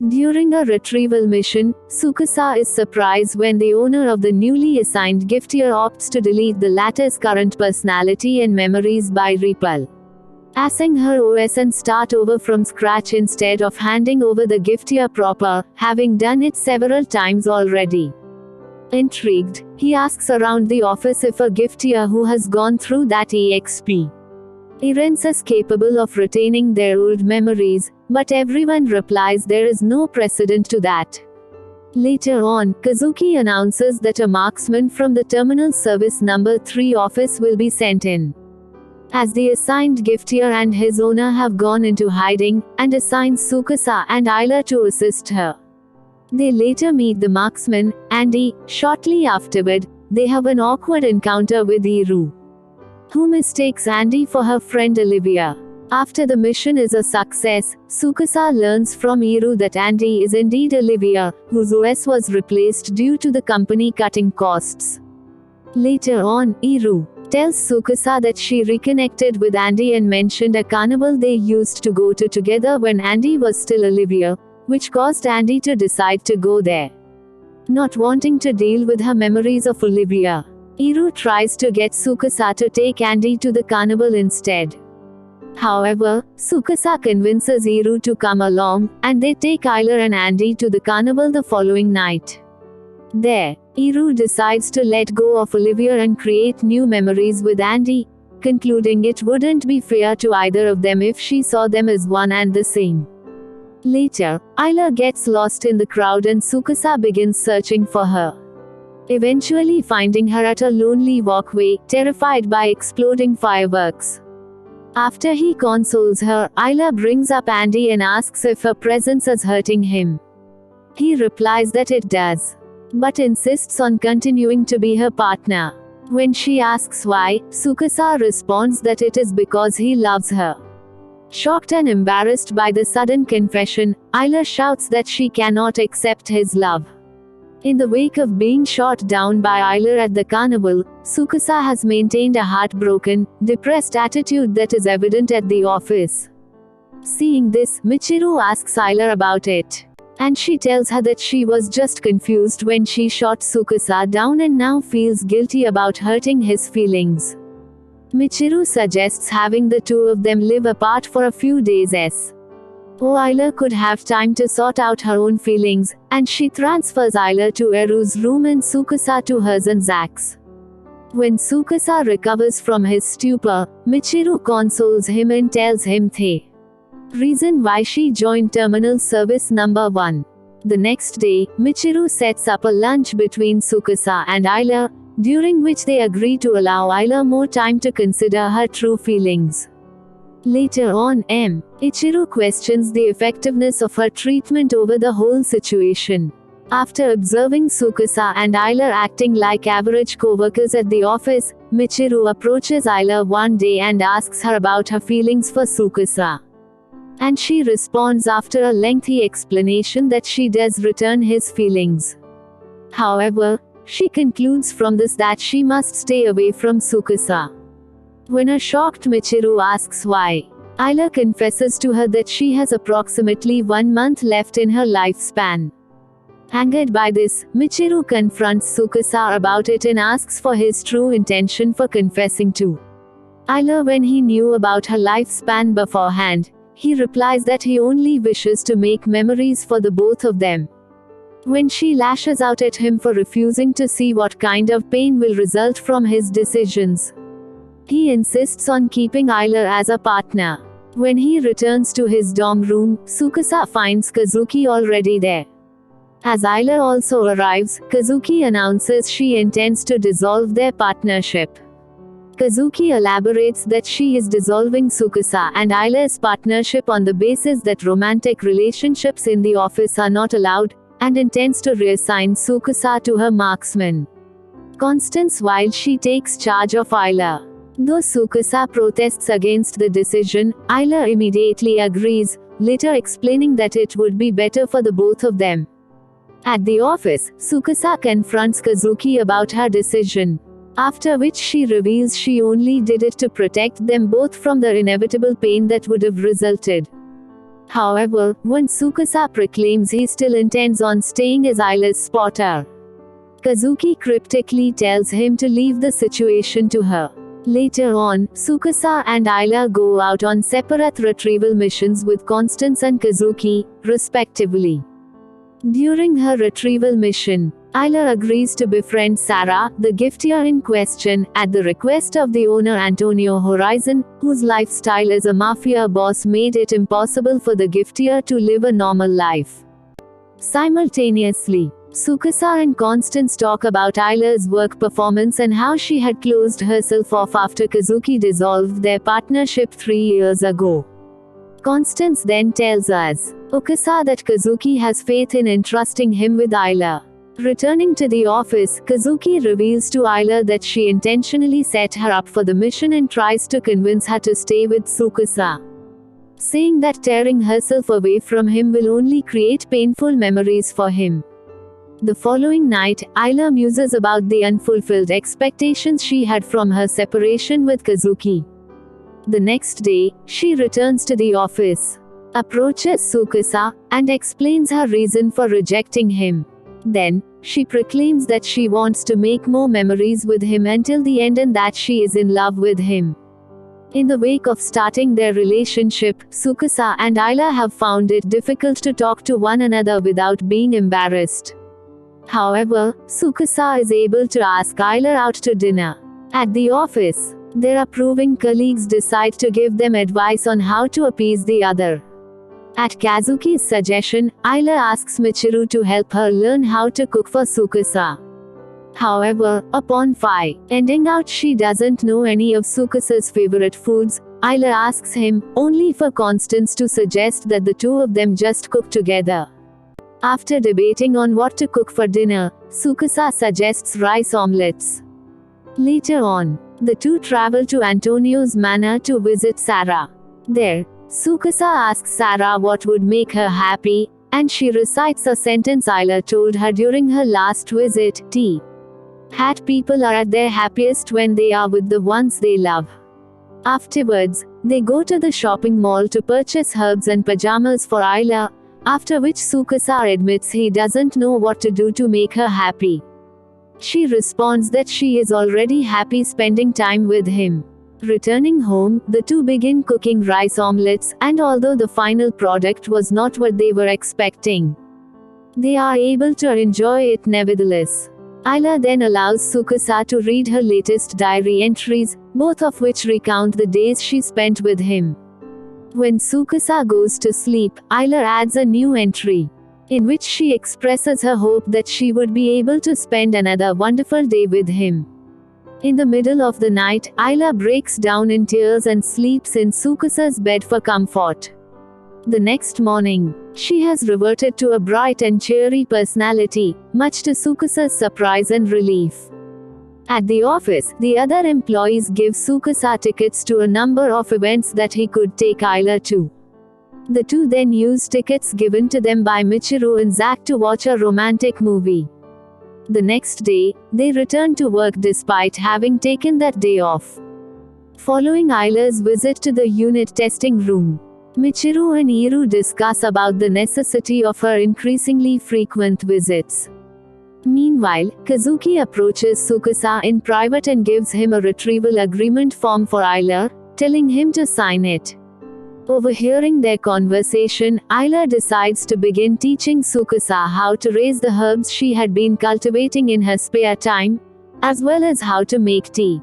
During a retrieval mission, Tsukasa is surprised when the owner of the newly assigned gift year opts to delete the latter's current personality and memories by repel. Asking her OS and start over from scratch instead of handing over the gift year proper, having done it several times already. Intrigued, he asks around the office if a giftier who has gone through that EXP errands is capable of retaining their old memories, but everyone replies there is no precedent to that. Later on, Kazuki announces that a marksman from the Terminal Service Number 3 office will be sent in. As the assigned giftier and his owner have gone into hiding, and assigns Tsukasa and Ayla to assist her. They later meet the marksman, Andy. Shortly afterward, they have an awkward encounter with Iru, who mistakes Andy for her friend Olivia. After the mission is a success, Tsukasa learns from Iru that Andy is indeed Olivia, whose OS was replaced due to the company cutting costs. Later on, Iru tells Tsukasa that she reconnected with Andy and mentioned a carnival they used to go to together when Andy was still Olivia, which caused Andy to decide to go there. Not wanting to deal with her memories of Olivia, Iru tries to get Tsukasa to take Andy to the carnival instead. However, Tsukasa convinces Iru to come along, and they take Ayla and Andy to the carnival the following night. There, Iru decides to let go of Olivia and create new memories with Andy, concluding it wouldn't be fair to either of them if she saw them as one and the same. Later, Ayla gets lost in the crowd and Tsukasa begins searching for her, eventually finding her at a lonely walkway, terrified by exploding fireworks. After he consoles her, Ayla brings up Andy and asks if her presence is hurting him. He replies that it does, but insists on continuing to be her partner. When she asks why, Tsukasa responds that it is because he loves her. Shocked and embarrassed by the sudden confession, Ayla shouts that she cannot accept his love. In the wake of being shot down by Ayla at the carnival, Tsukasa has maintained a heartbroken, depressed attitude that is evident at the office. Seeing this, Michiru asks Ayla about it, and she tells her that she was just confused when she shot Tsukasa down and now feels guilty about hurting his feelings. Michiru suggests having the two of them live apart for a few days so Ayla could have time to sort out her own feelings, and she transfers Ayla to Eru's room and Tsukasa to hers and Zack's. When Tsukasa recovers from his stupor, Michiru consoles him and tells him the reason why she joined Terminal Service Number 1. The next day, Michiru sets up a lunch between Tsukasa and Ayla, during which they agree to allow Ayla more time to consider her true feelings. Later on, Ichiro questions the effectiveness of her treatment over the whole situation. After observing Tsukasa and Ayla acting like average co-workers at the office, Michiru approaches Ayla one day and asks her about her feelings for Tsukasa. And she responds after a lengthy explanation that she does return his feelings. However, she concludes from this that she must stay away from Tsukasa. When a shocked Michiru asks why, Ayla confesses to her that she has approximately 1 month left in her lifespan. Angered by this, Michiru confronts Tsukasa about it and asks for his true intention for confessing to Ayla when he knew about her lifespan beforehand. He replies that he only wishes to make memories for the both of them. When she lashes out at him for refusing to see what kind of pain will result from his decisions, he insists on keeping Ayla as a partner. When he returns to his dorm room, Tsukasa finds Kazuki already there. As Ayla also arrives, Kazuki announces she intends to dissolve their partnership. Kazuki elaborates that she is dissolving Tsukasa and Ayla's partnership on the basis that romantic relationships in the office are not allowed, and intends to reassign Tsukasa to her marksman, Constance, while she takes charge of Ayla. Though Tsukasa protests against the decision, Ayla immediately agrees, later explaining that it would be better for the both of them. At the office, Tsukasa confronts Kazuki about her decision, after which she reveals she only did it to protect them both from the inevitable pain that would have resulted. However, when Tsukasa proclaims he still intends on staying as Ayla's spotter, Kazuki cryptically tells him to leave the situation to her. Later on, Tsukasa and Ayla go out on separate retrieval missions with Constance and Kazuki, respectively. During her retrieval mission, Ayla agrees to befriend Sarah, the giftier in question, at the request of the owner Antonio Horizon, whose lifestyle as a mafia boss made it impossible for the giftier to live a normal life. Simultaneously, Tsukasa and Constance talk about Ayla's work performance and how she had closed herself off after Kazuki dissolved their partnership 3 years ago. Constance then tells us, Tsukasa, that Kazuki has faith in entrusting him with Ayla. Returning to the office, Kazuki reveals to Ayla that she intentionally set her up for the mission and tries to convince her to stay with Tsukasa, saying that tearing herself away from him will only create painful memories for him. The following night, Ayla muses about the unfulfilled expectations she had from her separation with Kazuki. The next day, she returns to the office, approaches Tsukasa, and explains her reason for rejecting him. Then, she proclaims that she wants to make more memories with him until the end and that she is in love with him. In the wake of starting their relationship, Tsukasa and Ayla have found it difficult to talk to one another without being embarrassed. However, Tsukasa is able to ask Ayla out to dinner. At the office, their approving colleagues decide to give them advice on how to appease the other. At Kazuki's suggestion, Ayla asks Michiru to help her learn how to cook for Tsukasa. However, upon finding out she doesn't know any of Tsukasa's favorite foods, Ayla asks him, only for Constance to suggest that the two of them just cook together. After debating on what to cook for dinner, Tsukasa suggests rice omelets. Later on, the two travel to Antonio's manor to visit Sarah. There, Tsukasa asks Sarah what would make her happy, and she recites a sentence Ayla told her during her last visit, people are at their happiest when they are with the ones they love. Afterwards, they go to the shopping mall to purchase herbs and pajamas for Ayla, after which Tsukasa admits he doesn't know what to do to make her happy. She responds that she is already happy spending time with him. Returning home, the two begin cooking rice omelets, and although the final product was not what they were expecting, they are able to enjoy it nevertheless. Ayla then allows Tsukasa to read her latest diary entries, both of which recount the days she spent with him. When Tsukasa goes to sleep, Ayla adds a new entry, in which she expresses her hope that she would be able to spend another wonderful day with him. In the middle of the night, Ayla breaks down in tears and sleeps in Tsukasa's bed for comfort. The next morning, she has reverted to a bright and cheery personality, much to Tsukasa's surprise and relief. At the office, the other employees give Tsukasa tickets to a number of events that he could take Ayla to. The two then use tickets given to them by Michiru and Zack to watch a romantic movie. The next day, they return to work despite having taken that day off. Following Ayla's visit to the unit testing room, Michiru and Iru discuss about the necessity of her increasingly frequent visits. Meanwhile, Kazuki approaches Tsukasa in private and gives him a retrieval agreement form for Ayla, telling him to sign it. Overhearing their conversation, Ayla decides to begin teaching Tsukasa how to raise the herbs she had been cultivating in her spare time, as well as how to make tea.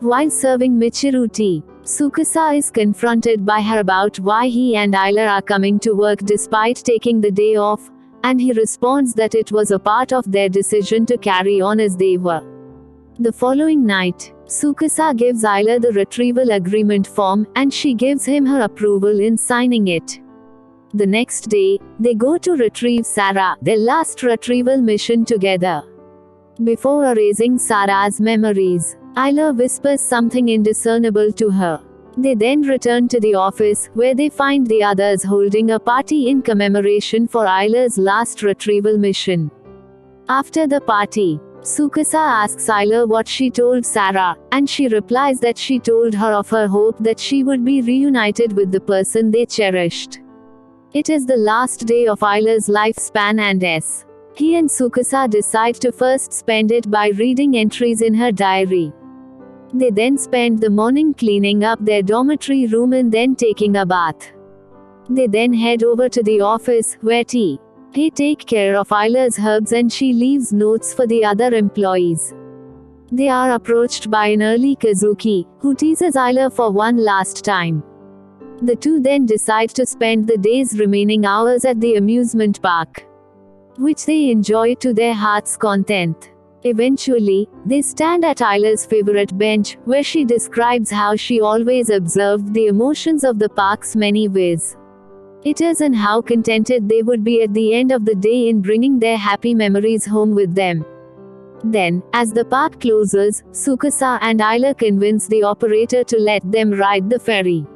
While serving Michiru tea, Tsukasa is confronted by her about why he and Ayla are coming to work despite taking the day off, and he responds that it was a part of their decision to carry on as they were. The following night, Tsukasa gives Ayla the retrieval agreement form, and she gives him her approval in signing it. The next day, they go to retrieve Sarah, their last retrieval mission together. Before erasing Sarah's memories, Ayla whispers something indiscernible to her. They then return to the office, where they find the others holding a party in commemoration for Ayla's last retrieval mission. After the party, Tsukasa asks Ayla what she told Sarah, and she replies that she told her of her hope that she would be reunited with the person they cherished. It is the last day of Ayla's lifespan and he and Tsukasa decide to first spend it by reading entries in her diary. They then spend the morning cleaning up their dormitory room and then taking a bath. They then head over to the office, where they take care of Ayla's herbs and she leaves notes for the other employees. They are approached by an early Kazuki, who teases Ayla for one last time. The two then decide to spend the day's remaining hours at the amusement park, which they enjoy to their heart's content. Eventually, they stand at Ayla's favorite bench, where she describes how she always observed the emotions of the park's many ways. It is and how contented they would be at the end of the day in bringing their happy memories home with them. Then, as the park closes, Tsukasa and Ayla convince the operator to let them ride the ferry's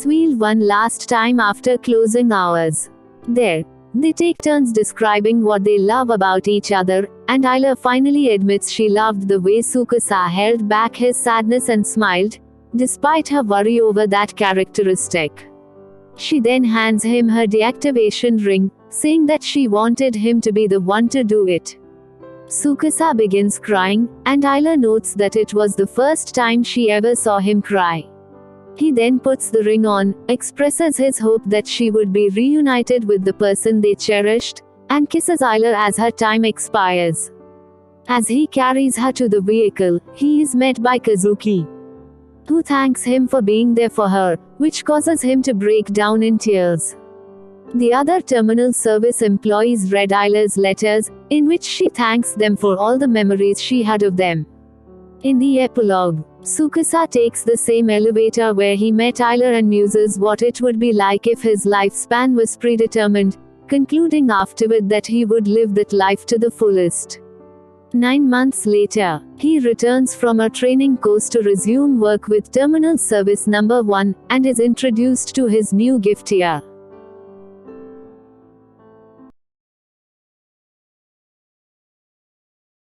wheel one last time after closing hours. There, they take turns describing what they love about each other, and Ayla finally admits she loved the way Tsukasa held back his sadness and smiled, despite her worry over that characteristic. She then hands him her deactivation ring, saying that she wanted him to be the one to do it. Tsukasa begins crying, and Ayla notes that it was the first time she ever saw him cry. He then puts the ring on, expresses his hope that she would be reunited with the person they cherished, and kisses Ayla as her time expires. As he carries her to the vehicle, he is met by Kazuki, who thanks him for being there for her, which causes him to break down in tears. The other terminal service employees read Ayla's letters, in which she thanks them for all the memories she had of them. In the epilogue, Tsukasa takes the same elevator where he met Ayla and muses what it would be like if his lifespan was predetermined, concluding afterward that he would live that life to the fullest. 9 months later, he returns from a training course to resume work with Terminal Service Number 1, and is introduced to his new gift year.